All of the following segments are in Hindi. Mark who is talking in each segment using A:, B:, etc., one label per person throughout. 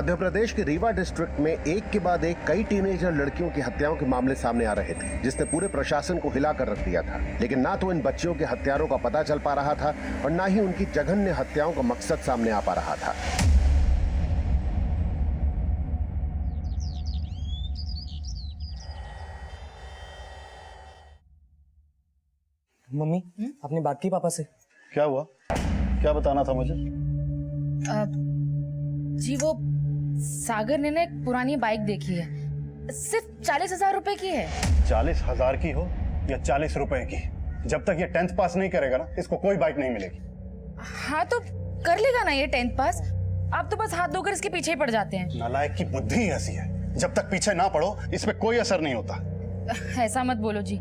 A: मध्य प्रदेश के रीवा डिस्ट्रिक्ट में एक के बाद एक कई टीनेजर लड़कियों की हत्याओं के मामले सामने आ रहे थे, जिसने पूरे प्रशासन को हिलाकर रख दिया था। लेकिन ना तो इन बच्चियों के हत्यारों का पता चल पा रहा था और ना ही उनकी जघन्य हत्याओं का मकसद सामने आ पा रहा था।
B: मम्मी आपने बात की पापा से?
C: क्या हुआ? क्या बताना था मुझे?
D: जी वो सागर ने ना एक पुरानी बाइक देखी है, सिर्फ 40,000 रुपए की है।
C: 40,000 की हो या 40 रुपए की, जब तक ये 10th पास नहीं करेगा ना, इसको कोई बाइक नहीं मिलेगी।
D: हाँ तो कर लेगा ना ये 10th पास। आप तो बस हाथ धोकर इसके पीछे ही पड़ जाते हैं।
C: नालायक की बुद्धि ही ऐसी है, जब तक पीछे ना पड़ो इस पे कोई असर नहीं होता।
D: ऐसा मत बोलो जी,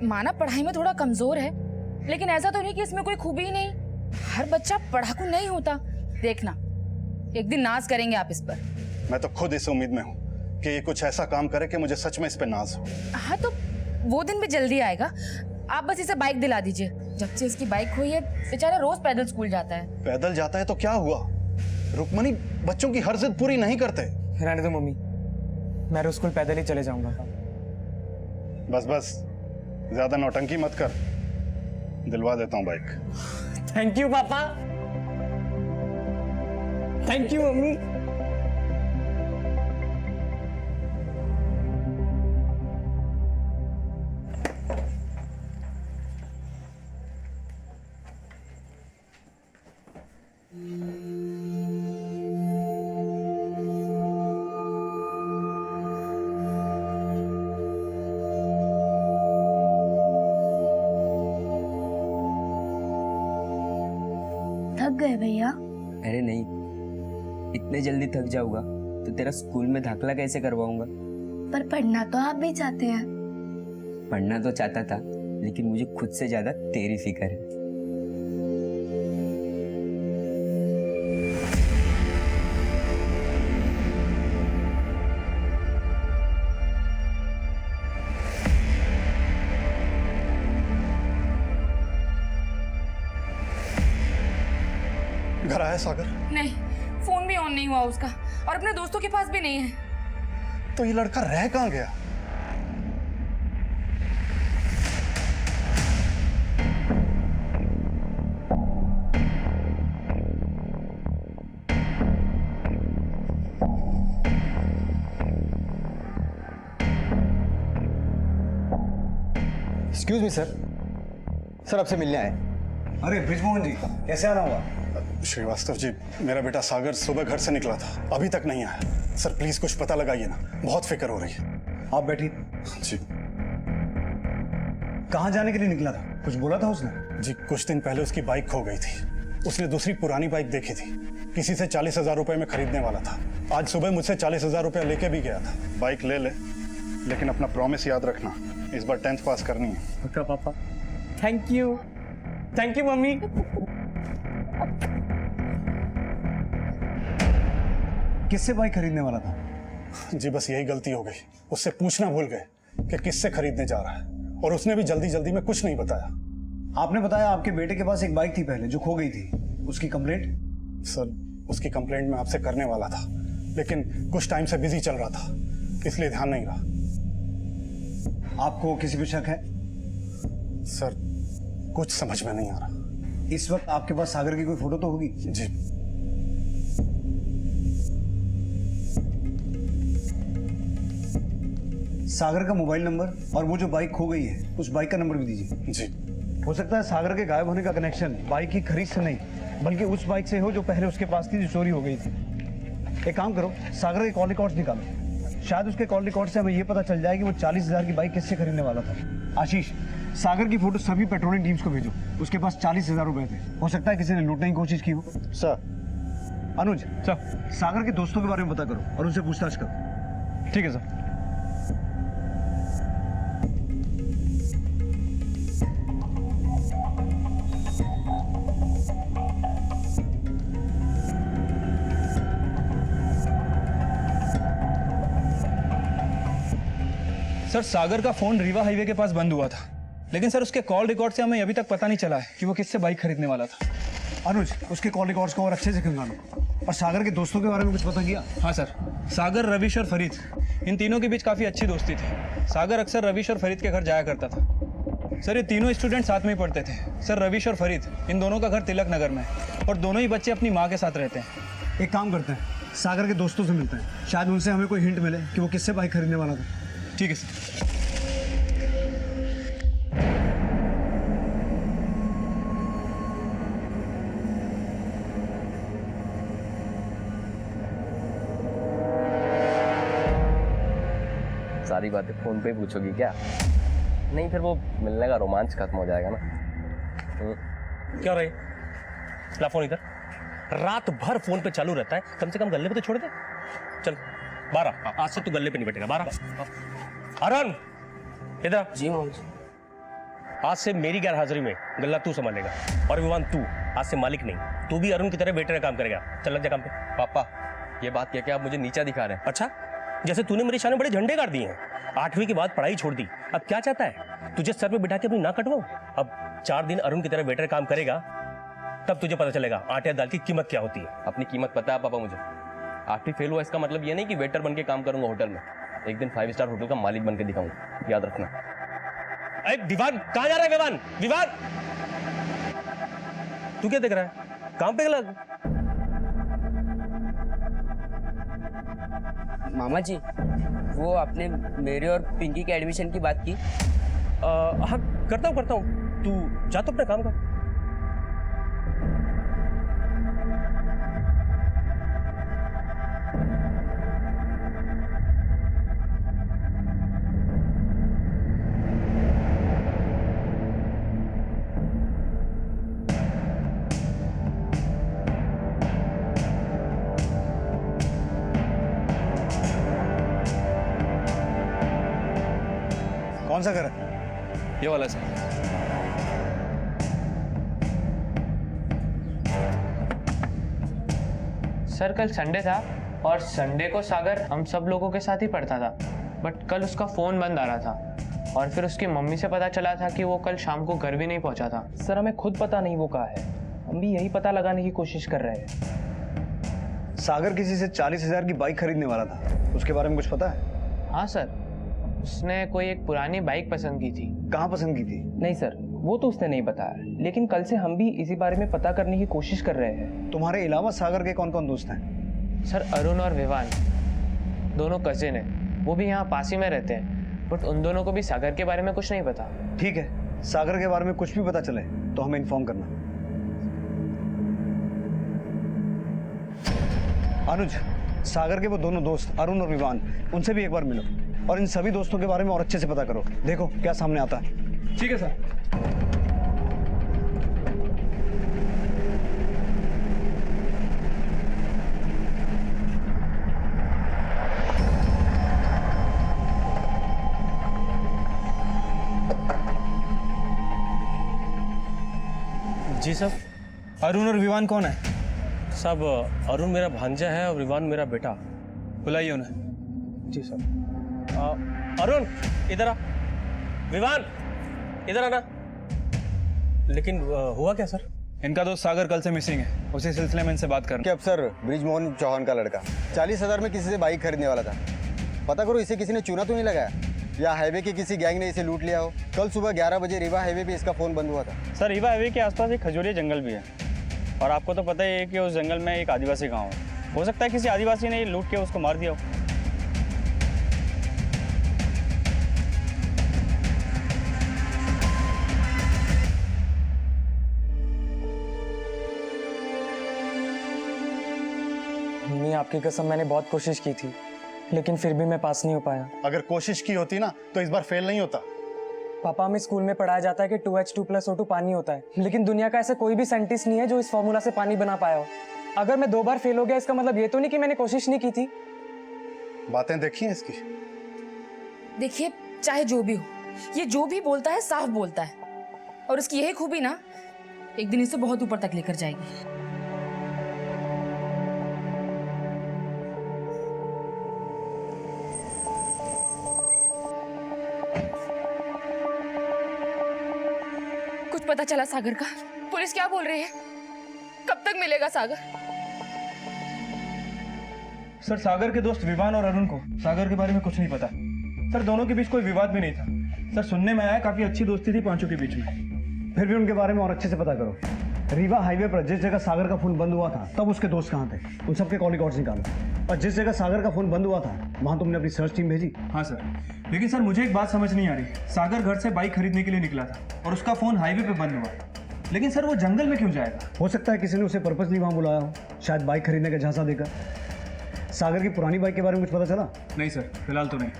D: माना पढ़ाई में थोड़ा कमजोर है, लेकिन ऐसा तो नहीं कि इसमें कोई खूबी ही नहीं। हर बच्चा पढ़ाकू नहीं होता। देखना एक दिन नाज करेंगे आप इस पर।
C: मैं तो खुद इस उम्मीद में हूँ कि ये कुछ ऐसा काम करे कि मुझे सच में इस पे नाज हो।
D: हाँ तो वो दिन भी जल्दी आएगा। आप बस इसे बाइक दिला दीजिए। जब से इसकी बाइक हुई है बेचारा रोज पैदल स्कूल जाता है।
C: पैदल जाता है तो क्या हुआ? रुक्मणी बच्चों की हर जिद पूरी नहीं करते।
B: रहने दो मम्मी, मैं रोज स्कूल पैदल ही चले जाऊंगा।
C: बस बस ज्यादा नौटंकी मत कर, दिलवा देता हूँ बाइक।
B: थैंक यू पापा। Thank you mummy.
E: थक गए भैया?
F: अरे नहीं, इतने जल्दी थक जाऊंगा तो तेरा स्कूल में दाखला कैसे करवाऊंगा?
E: पर पढ़ना तो आप भी चाहते हैं।
F: पढ़ना तो चाहता था, लेकिन मुझे खुद से ज्यादा तेरी फिक्र है।
C: घर आया सागर?
D: नहीं, फोन भी ऑन नहीं हुआ उसका और अपने दोस्तों के पास भी नहीं है।
C: तो ये लड़का रह कहाँ गया?
G: एक्सक्यूज मी सर, आपसे मिलने आए।
H: अरे ब्रिजमोहन जी, कैसे आना हुआ?
C: श्रीवास्तव जी, मेरा बेटा सागर सुबह घर से निकला था, अभी तक नहीं आया। सर प्लीज कुछ पता लगाइए ना, बहुत फिक्र हो रही है।
H: आप बैठिए।
C: जी।
H: कहाँ जाने के लिए निकला था? कुछ बोला था उसने?
C: जी कुछ दिन पहले उसकी बाइक खो गई थी। उसने दूसरी पुरानी बाइक देखी थी, किसी से 40,000 रुपए में खरीदने वाला था। आज सुबह मुझसे 40,000 रुपया लेके भी गया था। बाइक ले ले, लेकिन अपना प्रॉमिस याद रखना, इस बार 10th पास करनी है।
B: पक्का पापा। Thank you mummy.
H: किससे बाइक खरीदने वाला था?
C: जी बस यही गलती हो गई, उससे पूछना भूल गए कि किससे खरीदने जा रहा है, और उसने भी जल्दी जल्दी में कुछ नहीं बताया।
H: आपने बताया आपके बेटे के पास एक बाइक थी पहले जो खो गई थी, उसकी कंप्लेंट?
C: सर उसकी कंप्लेंट मैं आपसे करने वाला था, लेकिन कुछ टाइम से बिजी चल रहा था, इसलिए ध्यान नहीं रहा।
H: आपको किसी पे शक है?
C: सर कुछ समझ में नहीं आ रहा।
H: इस वक्त आपके पास सागर की कोई फोटो तो होगी?
C: जी
H: सागर का मोबाइल नंबर और वो जो बाइक खो गई है उस बाइक का नंबर भी दीजिए।
C: जी।
H: हो सकता है सागर के गायब होने का कनेक्शन बाइक की खरीद से नहीं, बल्कि उस बाइक से हो जो पहले उसके पास थी, जो चोरी हो गई थी। एक काम करो, सागर के कॉल रिकॉर्ड्स निकालो, शायद उसके कॉल रिकॉर्ड से हमें ये पता चल जाए कि वो 40,000 की बाइक किससे खरीदने वाला था। आशीष, सागर की फोटो सभी पेट्रोलिंग टीम्स को भेजो, उसके पास 40,000 रुपए थे, हो सकता है किसी ने लूटने की कोशिश की हो।
C: सर।
H: अनुज सर, सागर के दोस्तों के बारे में पता करो और उनसे पूछताछ करो।
B: ठीक है सर।
I: सर सागर का फोन रीवा हाईवे के पास बंद हुआ था, लेकिन सर उसके कॉल रिकॉर्ड से हमें अभी तक पता नहीं चला है कि वो किससे बाइक खरीदने वाला था।
H: अनुज, उसके कॉल रिकॉर्ड्स को और अच्छे से खंगालो। और सागर के दोस्तों के बारे में कुछ पता किया?
I: हाँ सर, सागर, रविश और फरीद, इन तीनों के बीच काफ़ी अच्छी दोस्ती थी। सागर अक्सर रविश और फरीद के घर जाया करता था। सर ये तीनों स्टूडेंट साथ में ही पढ़ते थे। सर रविश और फरीद, इन दोनों का घर तिलक नगर में है और दोनों ही बच्चे अपनी माँ के साथ रहते हैं।
H: एक काम करते हैं, सागर के दोस्तों से मिलते हैं, शायद उनसे हमें कोई हिंट मिले कि वो किससे बाइक खरीदने वाला था।
I: ठीक है सर।
J: सारी बातें फोन पे ही पूछोगी क्या? नहीं फिर वो मिलने का रोमांच खत्म हो जाएगा ना।
B: क्या रहे? ला फोन इधर। रात भर फोन पे चालू रहता है, कम से कम गले पे तो छोड़ दे। चल 12, आज से तू गले पे नहीं बैठेगा। 12 अरुण इधर।
F: जी मामा जी।
B: आज से मेरी गैर हाजिरी में गल्ला तू संभालेगा और विवान तू आज से मालिक नहीं, तू भी अरुण की तरह वेटर का काम करेगा। चल लग जा काम पे।
J: पापा ये बात क्या क्या आप मुझे नीचा दिखा रहे हैं?
B: अच्छा, जैसे तूने मेरे सामने बड़े झंडे गाड़ दिए हैं। 8वीं के बाद पढ़ाई छोड़ दी, अब क्या चाहता है? तुझे सर पे बिठा के अपनी नाक कटवाऊं? अब 4 दिन अरुण की तरह वेटर काम करेगा, तब तुझे पता चलेगा आटे दाल की कीमत क्या होती है।
J: अपनी कीमत पता है पापा मुझे। 8वीं फेल हुआ इसका मतलब ये नहीं कि वेटर बन के काम करूंगा होटल में। एक दिन 5 स्टार होटल का मालिक बन के दिखाऊंगा, याद रखना।
B: अरे विवान, कहाँ जा रहा है विवान? विवान तू क्या देख रहा है? काम पे लग।
F: मामा जी, वो आपने मेरे और पिंकी के एडमिशन की बात की?
B: हाँ करता हूँ। तू जा तो अपना काम कर।
H: कौन सा घर है?
I: ये वाला सर।
K: सर कल संडे था और संडे को सागर हम सब लोगों के साथ ही पढ़ता था, बट कल उसका फ़ोन बंद आ रहा था और फिर उसकी मम्मी से पता चला था कि वो कल शाम को घर भी नहीं पहुंचा था।
L: सर हमें खुद पता नहीं वो कहाँ है, हम भी यही पता लगाने की कोशिश कर रहे हैं।
H: सागर किसी से 40,000 की बाइक खरीदने वाला था, उसके बारे में कुछ पता है?
K: हाँ सर, उसने कोई एक पुरानी बाइक पसंद की थी।
H: कहाँ पसंद की थी?
L: नहीं सर, वो तो उसने नहीं बताया, लेकिन कल से हम भी इसी बारे में पता करने की कोशिश कर रहे हैं।
H: तुम्हारे अलावा सागर के कौन कौन दोस्त हैं?
K: सर अरुण और विवान, दोनों कजिन हैं, वो भी यहाँ पास ही में रहते हैं, बट उन दोनों को भी सागर के बारे में कुछ नहीं पता।
H: ठीक है, सागर के बारे में कुछ भी पता चले तो हमें इन्फॉर्म करना। अनुज, सागर के वो दोनों दोस्त अरुण और विवान, उनसे भी एक बार मिलो और इन सभी दोस्तों के बारे में और अच्छे से पता करो। देखो क्या सामने आता है।
I: ठीक है सर।
B: जी साहब।
I: अरुण और विवान कौन है?
B: साहब अरुण मेरा भांजा है और विवान मेरा बेटा।
I: बुलाइए उन्हें।
B: जी साहब। अरुण इधर आ। विवान इधर आना। लेकिन हुआ क्या सर?
I: इनका दोस्त सागर कल से मिसिंग है, उसी सिलसिले में इनसे बात करना।
G: कि अफसर ब्रिजमोहन चौहान का लड़का 40,000 में किसी से बाइक खरीदने वाला था। पता करो इसे किसी ने चूना तो नहीं लगाया या हाईवे के किसी गैंग ने इसे लूट लिया हो। कल सुबह 11 बजे रीवा हाईवे पे इसका फ़ोन बंद हुआ था।
M: सर रीवा हाईवे के आसपास एक खजूरिया जंगल भी है और आपको तो पता ही है कि उस जंगल में एक आदिवासी गांव है। हो सकता है किसी आदिवासी ने लूट के उसको मार दिया हो।
L: मम्मी आपकी कसम, मैंने बहुत कोशिश की थी लेकिन फिर भी मैं पास नहीं हो पाया।
C: अगर कोशिश की होती ना तो इस बार फेल नहीं होता।
L: पापा, हमें स्कूल में पढ़ाया जाता है कि 2H2+O2 पानी होता है, लेकिन दुनिया का ऐसा कोई भी साइंटिस्ट नहीं है जो इस फॉर्मूला से पानी बना पाया हो। अगर मैं 2 बार फेल हो गया इसका मतलब ये तो नहीं कि मैंने कोशिश नहीं की थी।
C: बातें देखी हैं इसकी?
D: देखिए, चाहे जो भी हो, ये जो भी बोलता है साफ बोलता है और उसकी यही खूबी ना एक दिन इसे बहुत ऊपर तक लेकर जाएगी। कुछ पता चला सागर का? पुलिस क्या बोल रही है? तक मिलेगा सागर?
I: सर सागर के दोस्त विवान और अरुण को सागर के बारे में कुछ नहीं पता। सर दोनों के बीच कोई विवाद भी नहीं था। सर सुनने में आया काफी अच्छी दोस्ती थी पांचों के बीच में।
H: फिर भी उनके बारे में और अच्छे से पता करो। रीवा हाईवे पर जिस जगह सागर का फोन बंद हुआ था तब उसके दोस्त कहाँ थे, उन सबके कॉल रिकॉर्ड्स निकालो। और जिस जगह सागर का फोन बंद हुआ था वहां तुमने अपनी सर्च टीम भेजी?
I: हाँ सर, लेकिन सर मुझे एक बात समझ नहीं आ रही। सागर घर से बाइक खरीदने के लिए निकला था और उसका फोन हाईवे पे बंद हुआ, लेकिन सर वो जंगल में क्यों जाएगा?
H: हो सकता है किसी ने उसे पर्पसली वहां बुलाया हो, शायद बाइक खरीदने का झांसा देकर। सागर की पुरानी बाइक के बारे में कुछ पता चला?
I: नहीं सर, फिलहाल तो नहीं।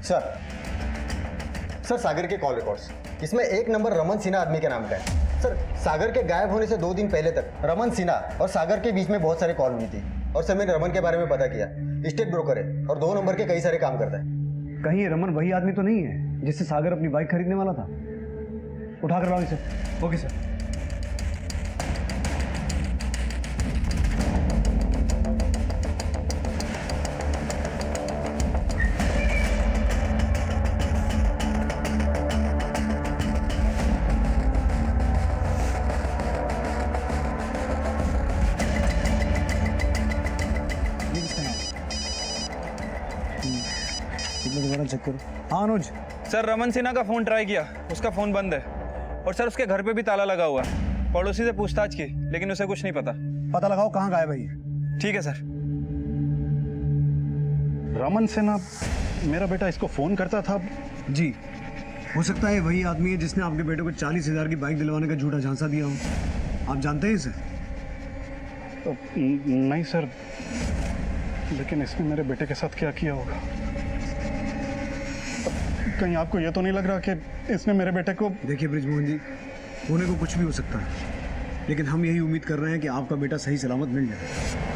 G: सर सागर के कॉल रिकॉर्ड्स, इसमें एक नंबर रमन सिन्हा आदमी के नाम का है। सर सागर के गायब होने से 2 दिन पहले तक रमन सिन्हा और सागर के बीच में बहुत सारे कॉल हुई थी। और सर मैंने रमन के बारे में पता किया, स्टेट ब्रोकर है और 2 नंबर के कई सारे काम करता है।
H: कहीं ये रमन वही आदमी तो नहीं है जिससे सागर अपनी बाइक खरीदने वाला था? उठा कर लाओ इसे।
I: Okay sir.
H: दोबारा चेक करो। हाँ अनुज।
I: सर रमन सिन्हा का फोन ट्राई किया, उसका फोन बंद है। और सर उसके घर पे भी ताला लगा हुआ है। पड़ोसी से पूछताछ की लेकिन उसे कुछ नहीं पता।
H: पता लगाओ कहाँ गायब है ये।
I: ठीक है सर।
C: रमन सिन्हा, मेरा बेटा इसको फोन करता था।
H: जी, हो सकता है वही आदमी है जिसने आपके बेटे को 40,000 की बाइक दिलवाने का झूठा झांसा दिया हो। आप जानते हैं इसे?
C: नहीं सर, लेकिन इसने मेरे बेटे के साथ क्या किया होगा? कहीं आपको ये तो नहीं लग रहा कि इसने मेरे बेटे को?
H: देखिए बृजमोहन जी, होने को कुछ भी हो सकता है, लेकिन हम यही उम्मीद कर रहे हैं कि आपका बेटा सही सलामत मिल जाए।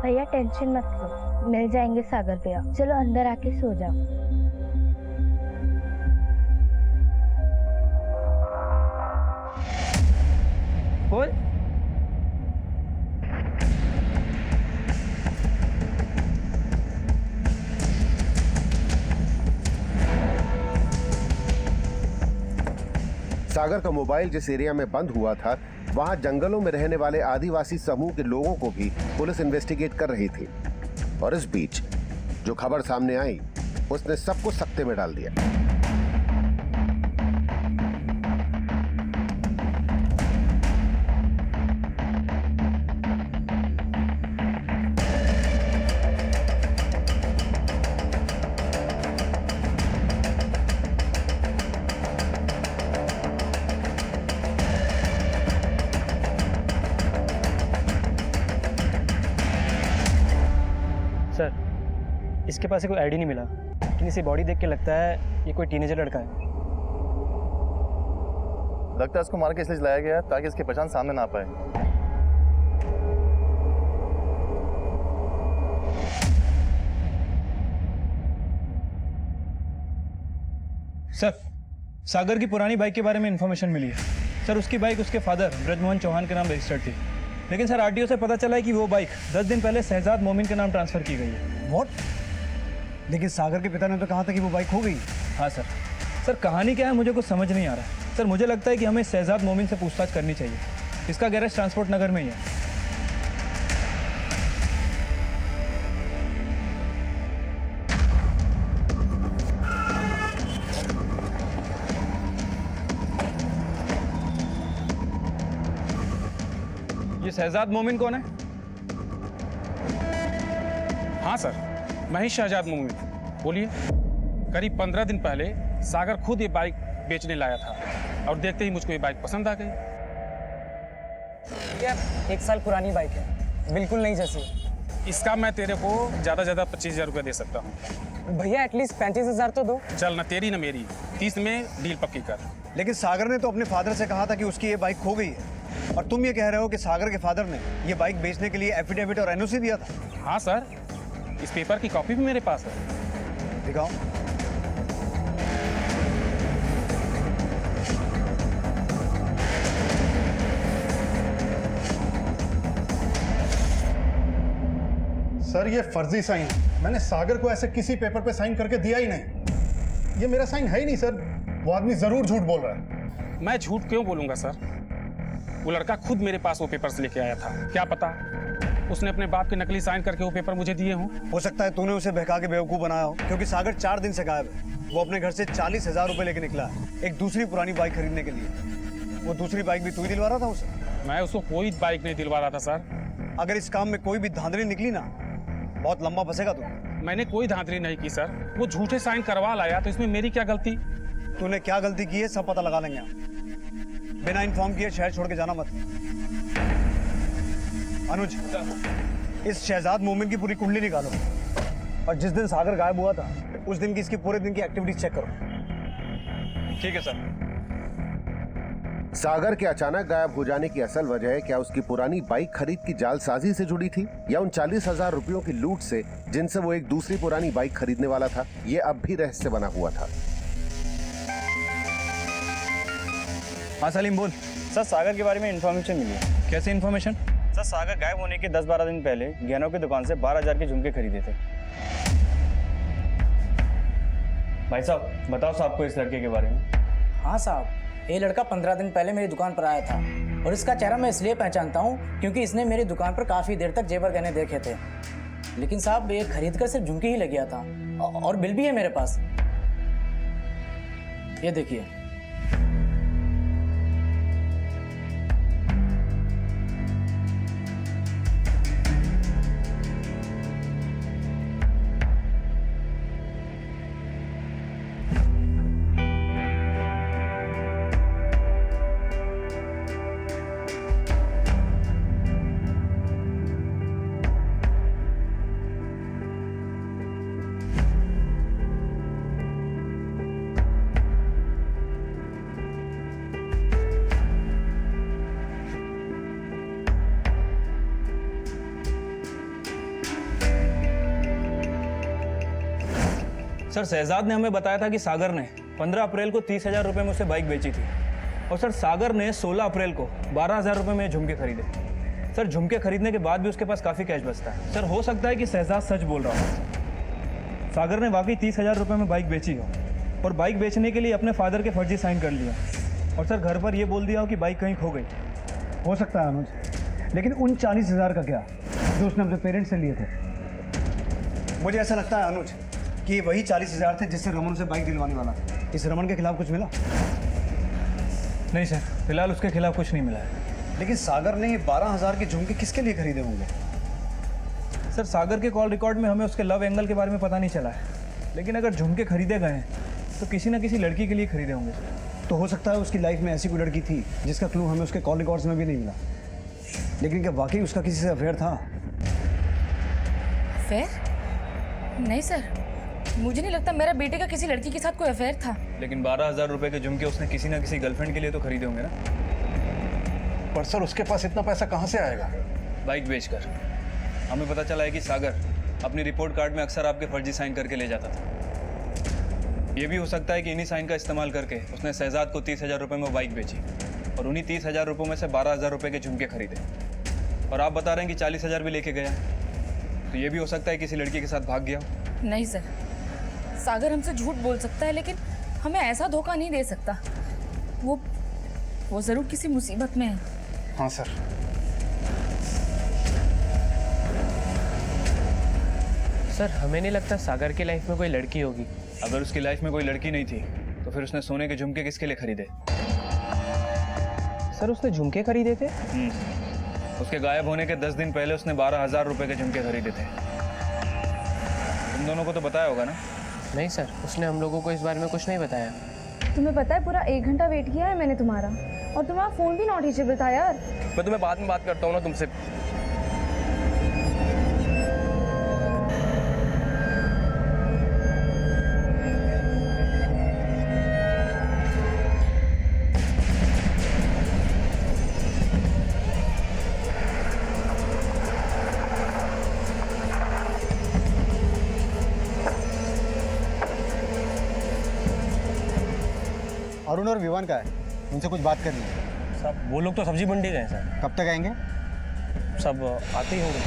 E: भैया टेंशन मत लो, मिल जाएंगे सागर भैया। चलो अंदर आके सो जाओ।
F: बोल।
A: सागर का मोबाइल जिस एरिया में बंद हुआ था वहां जंगलों में रहने वाले आदिवासी समूह के लोगों को भी पुलिस इन्वेस्टिगेट कर रही थी। और इस बीच जो खबर सामने आई उसने सबको सकते में डाल दिया।
L: सर इसके पास से कोई आईडी नहीं मिला, लेकिन इसे बॉडी देख के लगता है ये कोई टीनेजर लड़का है।
M: लगता है इसको मार के इसलिए लाया गया ताकि इसकी पहचान सामने ना आ पाए।
I: सर सागर की पुरानी बाइक के बारे में इंफॉर्मेशन मिली है। सर उसकी बाइक उसके फादर ब्रजमोहन चौहान के नाम रजिस्टर्ड थी, लेकिन सर आरटीओ से पता चला है कि वो बाइक 10 दिन पहले शहजाद मोमिन के नाम ट्रांसफर की गई है।
H: व्हाट? लेकिन सागर के पिता ने तो कहा था कि वो बाइक खो गई।
I: हाँ सर। सर कहानी क्या है मुझे कुछ समझ नहीं आ रहा। सर मुझे लगता है कि हमें शहजाद मोमिन से पूछताछ करनी चाहिए। इसका गैरेज ट्रांसपोर्ट नगर में ही है। ये शहजाद मोमिन कौन है?
N: हाँ सर, मैं ही शहजाद मोमिन। बोलिए। करीब 15 दिन पहले सागर खुद ये बाइक बेचने लाया था और देखते ही मुझको ये बाइक पसंद आ गई।
L: यार 1 साल पुरानी बाइक है, बिल्कुल नहीं जैसी।
N: इसका मैं तेरे को ज़्यादा 25,000 रुपये दे सकता हूँ।
L: भैया एटलीस्ट 35,000 तो दो।
N: चल ना तेरी ना मेरी, 30 में डील पक्की कर।
H: लेकिन सागर ने तो अपने फादर से कहा था कि उसकी ये बाइक खो गई है, और तुम ये कह रहे हो कि सागर के फादर ने ये बाइक बेचने के लिए एफिडेविट और एनओसी दिया था।
N: हाँ सर, इस पेपर की कॉपी भी मेरे पास है।
H: दिखाओ।
C: सर ये फर्जी साइन है। मैंने सागर को ऐसे किसी पेपर पे साइन करके दिया ही नहीं। ये मेरा साइन है ही नहीं सर। वो आदमी जरूर झूठ बोल रहा है।
N: मैं झूठ क्यों बोलूंगा सर? वो लड़का खुद मेरे पास वो पेपर्स लेके आया था। क्या पता उसने अपने बाप के नकली साइन करके वो पेपर मुझे दिए हों।
H: हो सकता है तूने उसे बहका के बेवकूफ़ बनाया हो, क्योंकि सागर 4 दिन से गायब है। वो अपने घर से 40,000 रुपए लेके निकला है एक दूसरी पुरानी बाइक खरीदने के लिए। वो दूसरी बाइक भी तू ही दिलवा रहा था उसे?
N: मैं उसको कोई बाइक नहीं दिलवा रहा था सर।
H: अगर इस काम में कोई भी धांधली निकली ना, बहुत लंबा फंसेगा तू।
N: मैंने कोई धांधली नहीं की सर। वो झूठे साइन करवा लाया तो इसमें मेरी क्या गलती?
H: तूने क्या गलती की है सब पता लगा लेंगे हम। बिना इन्फॉर्म किए शहर छोड़ के जाना मत। अनुज, इस शहजाद मोमिन की पूरी कुंडली निकालो और जिस दिन सागर गायब हुआ था उस दिन की इसकी पूरे दिन की एक्टिविटीज चेक करो।
I: ठीक है सर।
A: सागर के अचानक गायब हो जाने की असल वजह क्या उसकी पुरानी बाइक खरीद की जालसाजी से जुड़ी थी, या उन 40,000 रुपयों की लूट से जिनसे वो एक दूसरी पुरानी बाइक खरीदने वाला था? ये अब भी रहस्य बना हुआ था।
I: हाँ सलीम बोल।
M: सर सागर के बारे में इन्फॉर्मेशन मिली है।
I: कैसी इन्फॉर्मेशन?
M: सर सागर गायब होने के 10-12 दिन पहले गहनों की दुकान से 12,000 के झुमके खरीदे थे। भाई साहब बताओ साहब को इस लड़के के बारे में।
L: हाँ साहब, ये लड़का 15 दिन पहले मेरी दुकान पर आया था और इसका चेहरा मैं इसलिए पहचानता हूँ क्योंकि इसने मेरी दुकान पर काफ़ी देर तक जेवर गहने देखे थे। लेकिन साहब ये खरीद कर सिर्फ झुमकी ही ले गया था और बिल भी है मेरे पास, ये देखिए।
I: सर शहजाद ने हमें बताया था कि सागर ने 15 अप्रैल को 30,000 रुपये में उसे बाइक बेची थी और सर सागर ने 16 अप्रैल को 12,000 रुपये में झुमके खरीदे। सर झुमके खरीदने के बाद भी उसके पास काफ़ी कैश बचता है। सर हो सकता है कि शहजाद सच बोल रहा हो, सागर ने वाकई 30,000 रुपये में बाइक बेची हो और बाइक बेचने के लिए अपने फादर के फर्जी साइन कर लिया और सर घर पर ये बोल दिया हो कि बाइक कहीं खो गई।
H: हो सकता है अनुज, लेकिन उन 40,000 का क्या जो उसने अपने पेरेंट्स से लिए थे? मुझे ऐसा लगता है अनुज कि ये वही 40,000 थे जिससे रमन उसे बाइक दिलवाने वाला था। इस रमन के खिलाफ कुछ मिला?
I: नहीं सर, फिलहाल उसके खिलाफ कुछ नहीं मिला है।
H: लेकिन सागर ने ये 12,000 के झुमके किसके लिए खरीदे होंगे?
I: सर सागर के कॉल रिकॉर्ड में हमें उसके लव एंगल के बारे में पता नहीं चला है, लेकिन अगर झुमके खरीदे गए हैं तो किसी न किसी लड़की के लिए खरीदे होंगे।
H: तो हो सकता है उसकी लाइफ में ऐसी कोई लड़की थी जिसका क्लू हमें उसके कॉल रिकॉर्ड्स में भी नहीं मिला। लेकिन क्या वाकई उसका किसी से अफेयर था?
D: अफेयर? नहीं सर, मुझे नहीं लगता मेरा बेटे का किसी लड़की के साथ कोई अफेयर था।
I: लेकिन 12,000 रुपये के झुमके उसने किसी न किसी गर्लफ्रेंड के लिए तो खरीदे होंगे ना।
C: पर सर उसके पास इतना पैसा कहाँ से आएगा?
I: बाइक बेचकर। हमें पता चला है कि सागर अपनी रिपोर्ट कार्ड में अक्सर आपके फर्जी साइन करके ले जाता था। ये भी हो सकता है कि इन्हीं साइन का इस्तेमाल करके उसने शहजाद को 30,000 रुपये में बाइक बेची और उन्हीं 30,000 रुपये में से 12,000 रुपये के झुमके खरीदे। और आप बता रहे हैं कि 40,000 भी लेके गया, तो ये भी हो सकता है किसी लड़की के साथ भाग गया।
D: नहीं सर, सागर हमसे झूठ बोल सकता है लेकिन हमें ऐसा धोखा नहीं दे सकता। वो जरूर किसी मुसीबत में है।
C: हाँ सर।
K: सर हमें नहीं लगता सागर की लाइफ में कोई लड़की होगी।
I: अगर उसकी लाइफ में कोई लड़की नहीं थी तो फिर उसने सोने के झुमके किसके लिए खरीदे?
K: सर उसने झुमके खरीदे थे?
I: उसके गायब होने के 10 दिन पहले उसने 12,000 रुपये के झुमके खरीदे थे। तुम दोनों को तो बताया होगा ना?
K: नहीं सर, उसने हम लोगों को इस बारे में कुछ नहीं बताया।
E: तुम्हें पता है पूरा 1 घंटा वेट किया है मैंने तुम्हारा, और तुम्हारा फ़ोन भी नॉट रीचेबल था यार।
J: मैं तुम्हें बाद में बात करता हूँ ना तुमसे।
G: अरुण और विवान का है, उनसे कुछ बात करनी है।
B: सब वो लोग तो सब्जी मंडी गए हैं सर।
G: कब तक आएंगे?
B: सब आते ही होंगे।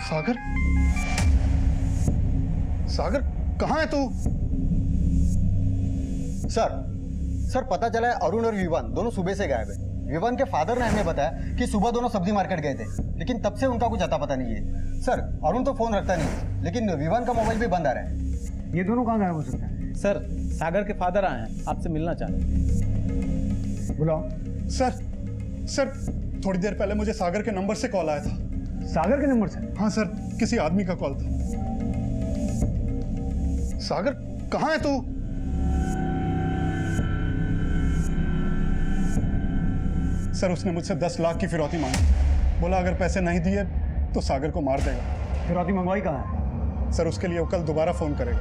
C: सागर, सागर कहाँ है तू?
G: सर पता चला है अरुण और विवान दोनों सुबह से गायब है। विवान के फादर ने हमें बताया कि सुबह दोनों सब्जी मार्केट गए थे, लेकिन तब से उनका कुछ अता पता नहीं है। सर अरुण तो फोन रखता नहीं, लेकिन विवान का मोबाइल भी बंद आ रहा है।
H: ये दोनों कहाँ गायब हो सकते हैं?
I: सर सागर के फादर आए हैं, आपसे मिलना चाह रहे हैं।
H: बुलाओ।
C: सर थोड़ी देर पहले मुझे सागर के नंबर से कॉल आया था।
H: सागर के नंबर से?
C: हाँ सर, किसी आदमी का कॉल था। सागर कहाँ है तू? सर उसने मुझसे 10 लाख की फिरौती मांगी, बोला अगर पैसे नहीं दिए तो सागर को मार देगा।
H: फिरौती मंगवाई कहाँ है?
C: सर उसके लिए वो कल दोबारा फोन करेगा।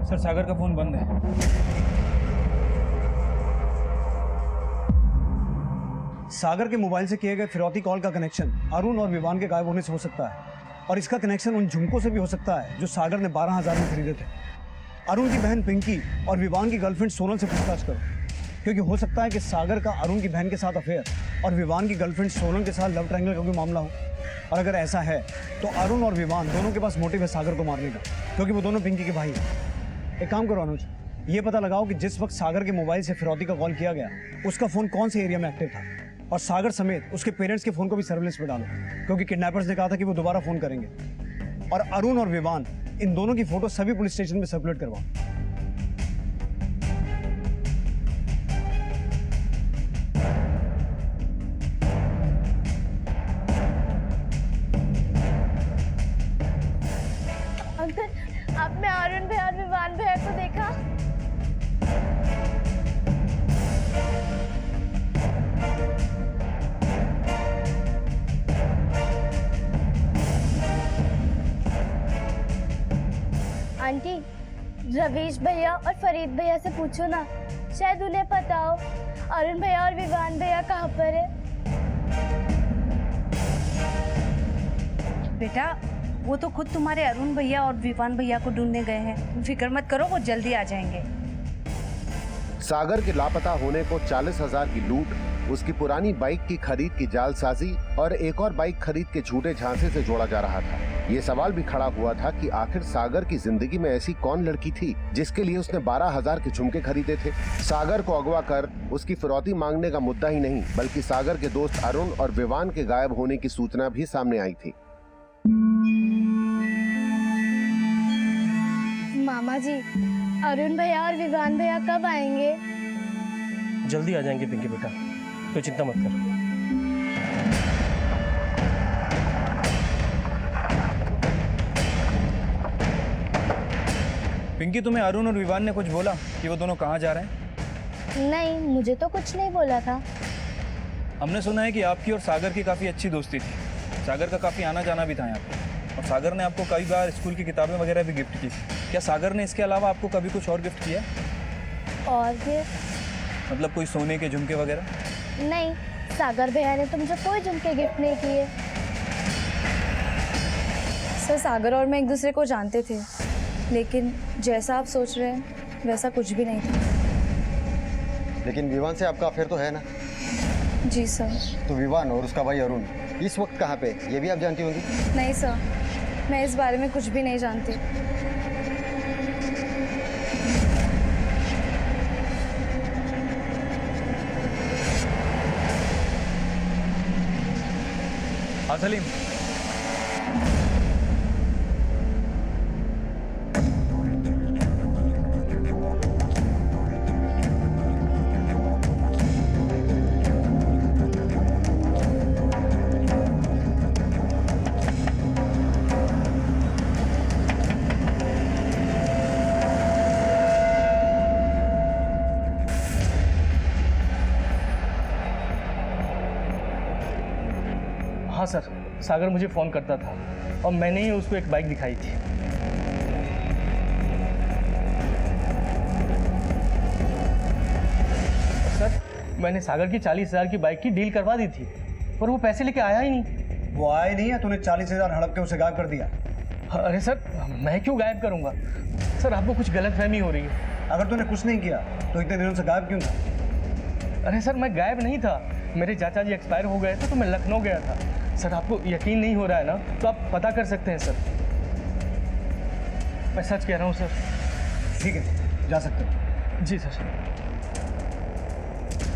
I: सर सागर का फोन बंद है।
H: सागर के मोबाइल से किए गए फिरौती कॉल का कनेक्शन अरुण और विवान के गायब होने से हो सकता है, और इसका कनेक्शन उन झुमकों से भी हो सकता है जो सागर ने 12,000 में खरीदे थे। अरुण की बहन पिंकी और विवान की गर्लफ्रेंड सोनल से पूछताछ करो, क्योंकि हो सकता है कि सागर का अरुण की बहन के साथ अफेयर और विवान की गर्लफ्रेंड सोनल के साथ लव ट्रायंगल का कोई मामला हो। और अगर ऐसा है तो अरुण और विवान दोनों के पास मोटिव है सागर को मारने का, क्योंकि वो दोनों पिंकी के भाई हैं। एक काम करो अनुज, ये पता लगाओ कि जिस वक्त सागर के मोबाइल से फिरौती का कॉल किया गया उसका फ़ोन कौन से एरिया में एक्टिव था, और सागर समेत उसके पेरेंट्स के फ़ोन को भी सर्विलेंस पे डालो, क्योंकि किडनैपर्स ने कहा था कि वो दोबारा फ़ोन करेंगे। और अरुण और विवान इन दोनों की फ़ोटो सभी पुलिस स्टेशन में सर्कुलेट करवाओ।
E: आपने अरुण भैया और विवान भैया को देखा? आंटी, रवीश भैया और फरीद भैया से पूछो ना, शायद उन्हें पता हो अरुण भैया और विवान भैया कहाँ पर है।
O: बेटा वो तो खुद तुम्हारे अरुण भैया और विवान भैया को ढूंढने गए हैं, तुम फिक्र मत करो, वो जल्दी आ जाएंगे।
A: सागर के लापता होने को 40,000 की लूट, उसकी पुरानी बाइक की खरीद की जालसाजी और एक और बाइक खरीद के झूठे झांसे से जोड़ा जा रहा था। ये सवाल भी खड़ा हुआ था कि आखिर सागर की जिंदगी में ऐसी कौन लड़की थी जिसके लिए उसने 12,000 के झुमके खरीदे थे। सागर को अगवा कर उसकी फिरौती मांगने का मुद्दा ही नहीं, बल्कि सागर के दोस्त अरुण और विवान के गायब होने की सूचना भी सामने आई थी।
E: मामा जी, अरुण भैया और विवान भैया कब आएंगे?
B: जल्दी आ जाएंगे पिंकी बेटा, तो चिंता मत कर।
I: पिंकी तुम्हें अरुण और विवान ने कुछ बोला कि वो दोनों कहाँ जा रहे हैं?
E: नहीं, मुझे तो कुछ नहीं बोला था।
I: हमने सुना है कि आपकी और सागर की काफ़ी अच्छी दोस्ती थी, सागर का काफ़ी आना जाना भी था यहाँ पे, और सागर ने आपको कई बार स्कूल की किताबें वगैरह भी गिफ्ट की। क्या सागर ने इसके अलावा आपको कभी कुछ और गिफ्ट किया?
E: और फिर?
I: मतलब कोई सोने के झुमके वगैरह?
E: नहीं, सागर भैया ने तो मुझे कोई झुमके गिफ्ट नहीं किए।
D: सर सागर और मैं एक दूसरे को जानते थे, लेकिन जैसा आप सोच रहे हैं वैसा कुछ भी नहीं था।
G: लेकिन विवान से आपका अफेयर तो है ना?
D: जी सर।
G: तो विवान और उसका भाई अरुण इस वक्त कहाँ पे, ये भी आप जानती होंगी?
D: नहीं सर, मैं इस बारे में कुछ भी नहीं जानती।
I: हाँ सलीम,
B: हाँ सर, सागर मुझे फ़ोन करता था और मैंने ही उसको एक बाइक दिखाई थी।
I: मैंने सागर की 40,000 की बाइक की डील करवा दी थी, पर वो पैसे लेके आया ही नहीं।
H: वो आया नहीं है, तूने 40,000 हड़प के उसे गायब कर दिया।
I: अरे सर, मैं क्यों गायब करूंगा? सर, आपको कुछ गलतफहमी हो रही है।
H: अगर तूने कुछ नहीं किया तो इतने दिनों से गायब क्यों था?
I: अरे सर, मैं गायब नहीं था। मेरे चाचा जी एक्सपायर हो गए थे तो मैं लखनऊ गया था। सर, आपको यकीन नहीं हो रहा है ना, तो आप पता कर सकते हैं सर। मैं सच कह रहा हूँ सर।
H: ठीक है, जा सकते हो।
I: जी सर।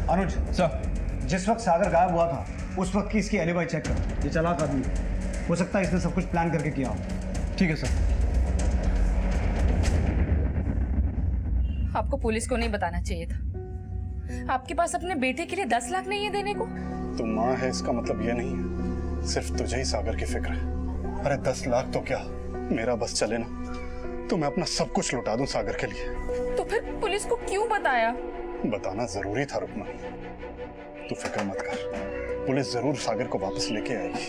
H: अनुज
I: सर,
H: जिस वक्त सागर गायब हुआ था उस वक्त की इसकी एलिबाई चेक करो। ये चालाक आदमी है, हो सकता है इसने सब कुछ प्लान करके किया हो।
I: ठीक है सर।
D: आपको पुलिस को नहीं बताना चाहिए था। आपके पास अपने बेटे के लिए 10 लाख नहीं है देने को।
C: तू माँ है इसका मतलब ये नहीं है सिर्फ तुझे ही सागर की फिक्र है। अरे 10 लाख तो क्या, मेरा बस चले ना तो मैं अपना सब कुछ लुटा दूं सागर के लिए।
D: तो फिर पुलिस को क्यों बताया?
C: बताना जरूरी था रुकना। तू फिक्र मत कर, पुलिस जरूर सागर को वापस लेके आएगी।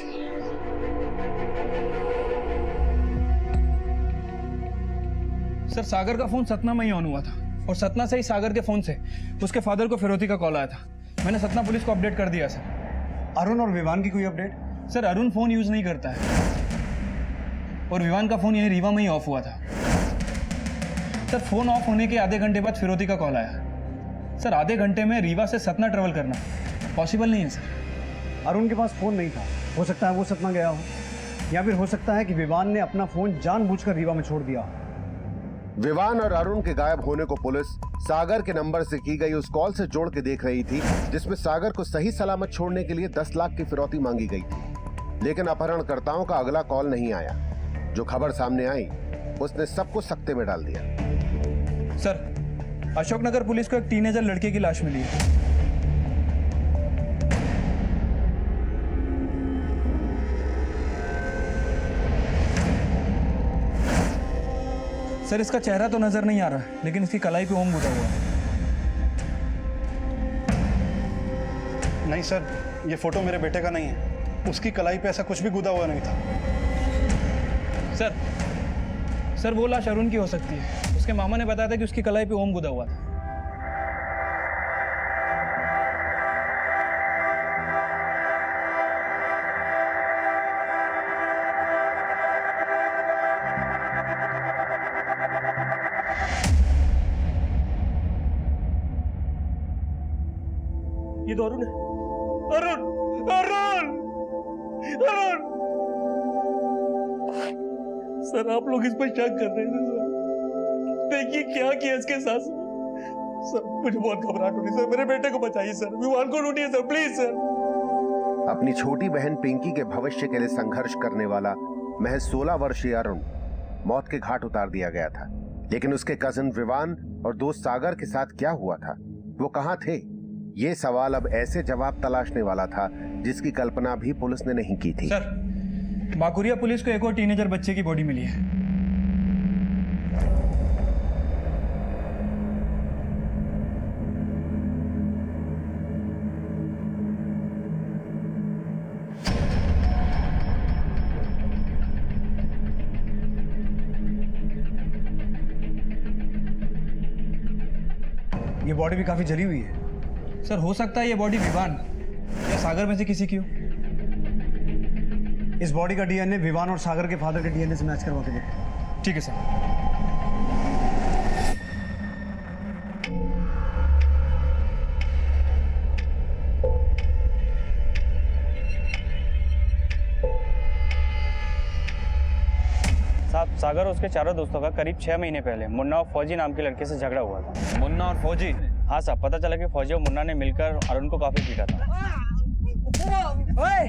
I: सर, सागर का फोन सतना में ही ऑन हुआ था और सतना से ही सागर के फोन से उसके फादर को फिरौती का कॉल आया था। मैंने सतना पुलिस को अपडेट कर दिया सर।
H: अरुण और विवान की कोई update?
I: Sir, Arun phone use नहीं करता है और विवान का फोन यही रीवा में ही ऑफ हुआ था। सर, फोन ऑफ होने के आधे घंटे बाद फिरौती का कॉल आया। सर, आधे घंटे में रीवा से सतना ट्रेवल करना पॉसिबल नहीं है सर।
H: अरुण के पास फोन नहीं था, हो सकता है वो सतना गया हो, या फिर हो सकता है कि विवान ने अपना फोन जानबूझकर रीवा में छोड़ दिया हो।
A: विवान और अरुण के गायब होने को पुलिस सागर के नंबर से की गई उस कॉल से जोड़ के देख रही थी, जिसमें सागर को सही सलामत छोड़ने के लिए 10 लाख की फिरौती मांगी गई थी। लेकिन अपहरणकर्ताओं का अगला कॉल नहीं आया। जो खबर सामने आई उसने सबको सख्ते में डाल दिया।
I: सर, अशोकनगर पुलिस को एक टीनेजर लड़के की लाश मिली है। सर, इसका चेहरा तो नजर नहीं आ रहा, लेकिन इसकी कलाई पे ओम गुदा हुआ है।
C: नहीं सर, ये फोटो मेरे बेटे का नहीं है। उसकी कलाई पे ऐसा कुछ भी गुदा हुआ नहीं था।
I: सर, वो लाश अरुण की हो सकती है। उसके मामा ने बताया था कि उसकी कलाई पे ओम गुदा हुआ था। ये तो अरुण है। अरुण, अरुण, अरुण। सर, आप लोग इस पर शक कर रहे थे सर। देखिए क्या किया इसके साथ। सर, मुझे बहुत घबराहट हो रही सर। मेरे बेटे को बचाइए सर। विवान को ढूंढिए सर, प्लीज सर।
A: अपनी छोटी बहन पिंकी के भविष्य के लिए संघर्ष करने वाला महज 16 वर्षीय अरुण मौत के घाट उतार दिया गया था। लेकिन उसके कजिन विवान और दोस्त सागर के साथ क्या हुआ था, वो कहां थे? ये सवाल अब ऐसे जवाब तलाशने वाला था जिसकी कल्पना भी पुलिस ने नहीं की थी।
I: सर, बाकुरिया पुलिस को एक और टीनेजर बच्चे की बॉडी मिली है।
H: ये बॉडी भी काफी जली हुई है।
I: सर, हो सकता है ये बॉडी विवान या सागर में से किसी की हो।
H: इस बॉडी का डीएनए विवान और सागर के फादर के डीएनए से मैच करवा के देखो।
I: ठीक है सर।
M: साहब, सागर और उसके चारों दोस्तों का करीब 6 महीने पहले मुन्ना और फौजी नाम के लड़के से झगड़ा हुआ था।
J: मुन्ना और फौजी?
M: हाँ साहब, पता चला कि फौजी और मुन्ना ने मिलकर अरुण को काफी पीटा था।
L: ओए,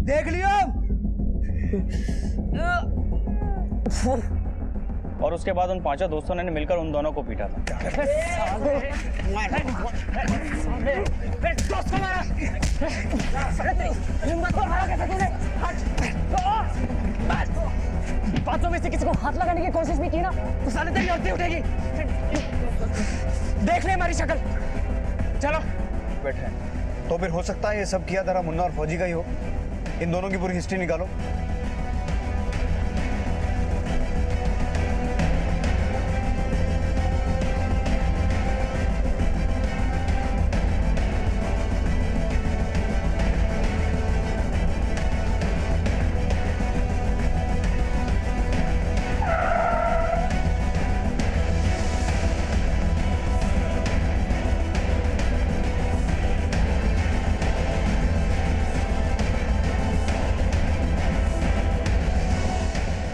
L: देख लियो।
M: और उसके बाद उन 5 दोस्तों ने मिलकर उन दोनों को पीटा था।
L: पांचों में से किसी को हाथ लगाने की कोशिश भी की ना तो साले तेरी अर्थी उठेगी। देख ले हमारी शक्ल। चलो
H: बैठे। तो फिर हो सकता है ये सब किया धरा मुन्ना और फौजी का ही हो। इन दोनों की पूरी हिस्ट्री निकालो।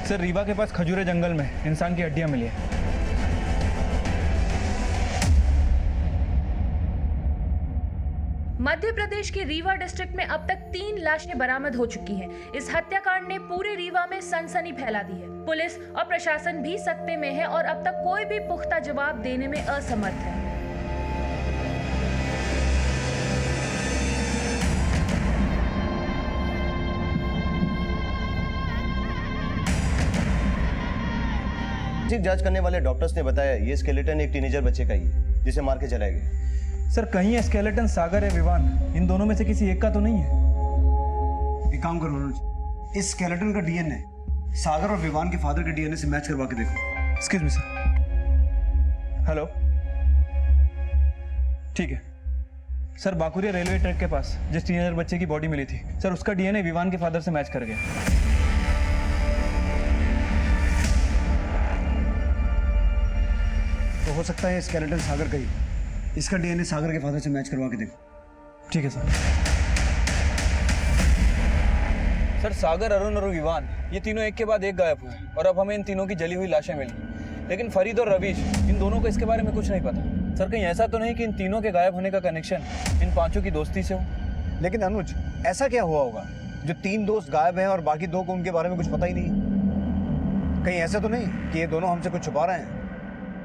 I: सर रीवा के पास खजूरे जंगल में इंसान की हड्डियां मिली है।
D: मध्य प्रदेश के रीवा डिस्ट्रिक्ट में अब तक 3 लाशें बरामद हो चुकी हैं। इस हत्याकांड ने पूरे रीवा में सनसनी फैला दी है। पुलिस और प्रशासन भी सकते में है और अब तक कोई भी पुख्ता जवाब देने में असमर्थ है।
P: जांच करने वाले डॉक्टर्स ने बताया ये स्केलेटन एक टीनेजर बच्चे का ही है जिसे मार के जलाया गया।
I: सर कहीं ये स्केलेटन सागर या विवान, इन दोनों में से किसी एक का तो नहीं है?
H: एक काम करो अनुज, इस स्केलेटन का डीएनए सागर और विवान के फादर के डीएनए से मैच करवा के देखो।
I: Excuse me sir. हेलो, ठीक है सर। बाकुरिया रेलवे ट्रैक के पास जिस टीनेजर बच्चे की बॉडी मिली थी सर, उसका डीएनए विवान के फादर से मैच कर गया।
H: तो हो सकता है स्केलेटन सागर का ही, इसका डीएनए सागर के फादर से मैच करवा के देखो।
I: ठीक है सर। सर सागर, अरुण और विवान ये तीनों एक के बाद एक गायब हुए और अब हमें इन तीनों की जली हुई लाशें मिली, लेकिन फरीद और रवीश इन दोनों को इसके बारे में कुछ नहीं पता। सर कहीं ऐसा तो नहीं कि इन तीनों के गायब होने का कनेक्शन इन पांचों की दोस्ती से हो?
H: लेकिन अनुज, ऐसा क्या हुआ होगा जो 3 दोस्त गायब हैं और बाकी 2 को उनके बारे में कुछ पता ही नहीं? कहीं ऐसा तो नहीं कि ये दोनों हमसे कुछ छुपा रहे हैं?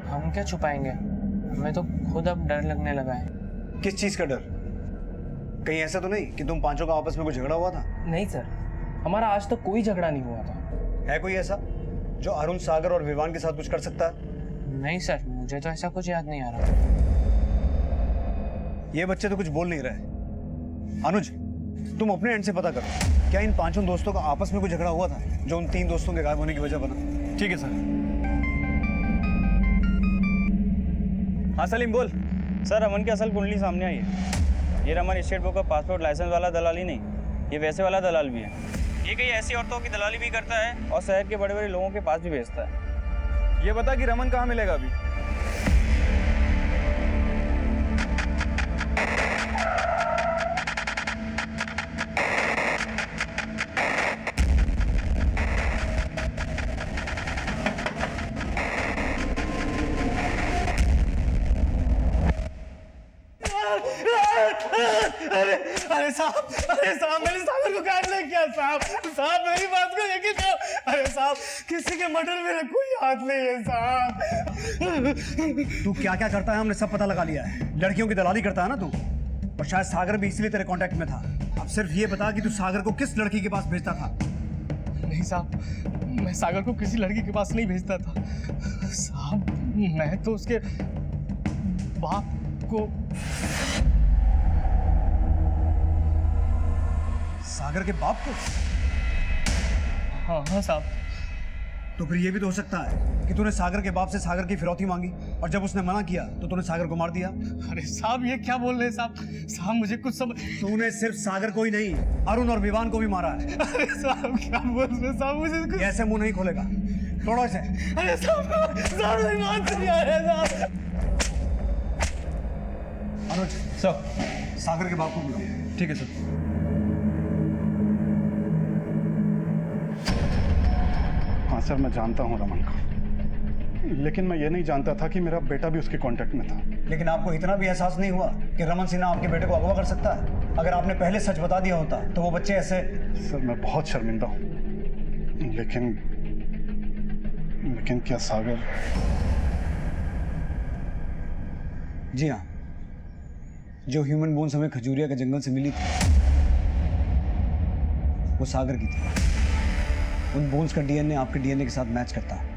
K: हम क्या छुपाएंगे, हमें तो खुद अब डर लगने लगा है।
H: किस चीज का डर? कहीं ऐसा तो नहीं कि तुम पांचों का आपस में कुछ झगड़ा हुआ था?
J: नहीं सर, हमारा आज तक कोई झगड़ा नहीं हुआ था।
H: है कोई ऐसा जो अरुण, सागर और विवान के साथ कुछ कर सकता है?
K: नहीं सर, मुझे तो ऐसा कुछ याद नहीं आ रहा।
H: ये बच्चे तो कुछ बोल नहीं रहे। अनुज, तुम अपने एंड से पता करो, क्या इन पांचों दोस्तों का आपस में कुछ झगड़ा हुआ था जो उन 3 दोस्तों के गायब होने की वजह बना?
I: ठीक है सर। हाँ सलीम बोल।
M: सर रमन की असल कुंडली सामने आई है। ये रमन स्टेट बुक का पासपोर्ट लाइसेंस वाला दलाल ही नहीं, ये वैसे वाला दलाल भी है। ये कई ऐसी औरतों की दलाली भी करता है और शहर के बड़े बड़े लोगों के पास भी भेजता है।
I: ये बता कि रमन कहाँ मिलेगा अभी?
C: अरे साहब मैंने सागर को काट नहीं किया साहब मेरी बात को यकीन करो। अरे साहब, किसी के मर्डर में मेरा कोई हाथ नहीं है साहब।
H: तू क्या क्या करता है हमने सब पता लगा लिया है। लड़कियों की दलाली करता है ना तू, और शायद सागर भी इसलिए तेरे कांटेक्ट में था। अब सिर्फ ये बता कि तू सागर को किस लड़की के पास भेजता था?
N: नहीं साहब, मैं सागर को किसी लड़की के पास नहीं भेजता था साहब। मैं तो उसके बाप को।
H: सागर के बाप को?
N: हाँ साहब।
H: तो फिर ये भी तो हो सकता है कि तूने सागर के बाप से सागर की फिरौती मांगी और जब उसने मना किया तो तूने सागर को मार दिया।
N: अरे साहब, ये क्या बोल रहे हैं साहब? साहब मुझे कुछ समझ।
H: तूने सिर्फ सागर को ही नहीं, अरुण और विवान को भी मारा है।
N: अरे साहब क्या बोल रहे हैं साहब? मुझे कुछ...
H: ऐसे मुंह नहीं खोलेगा, थोड़ा से।
N: अरे साहब मेरी बात सुनिए। अरे साहब।
H: अनुज
I: सर,
H: सागर के बाप को बुलाओ।
I: ठीक है सर।
C: हाँ सर, मैं जानता हूँ रमन को, लेकिन मैं ये नहीं जानता था कि मेरा बेटा भी उसके कांटेक्ट में था।
H: लेकिन आपको इतना भी एहसास नहीं हुआ कि रमन सिन्हा आपके बेटे को अगवा कर सकता है? अगर आपने पहले सच बता दिया होता तो वो बच्चे ऐसे।
C: सर मैं बहुत शर्मिंदा हूँ, लेकिन क्या सागर?
H: जी हाँ, जो ह्यूमन बोन्स हमें खजूरिया के जंगल से मिली थी वो सागर की थी। उन बोन्स का डीएनए आपके डीएनए के साथ मैच करता है।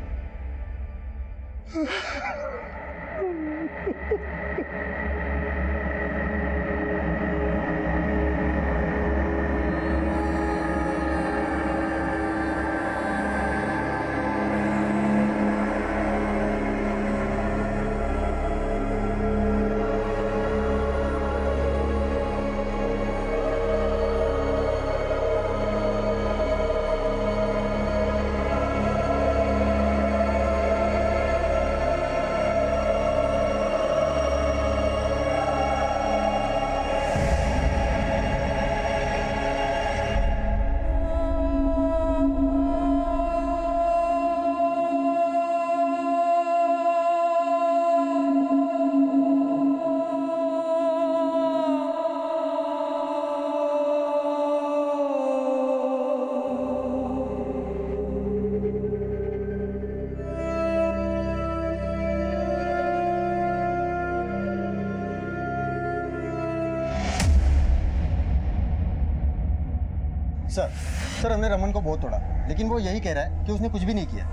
G: सर हमने रमन को बहुत तोड़ा, लेकिन वो यही कह रहा है कि उसने कुछ भी नहीं किया।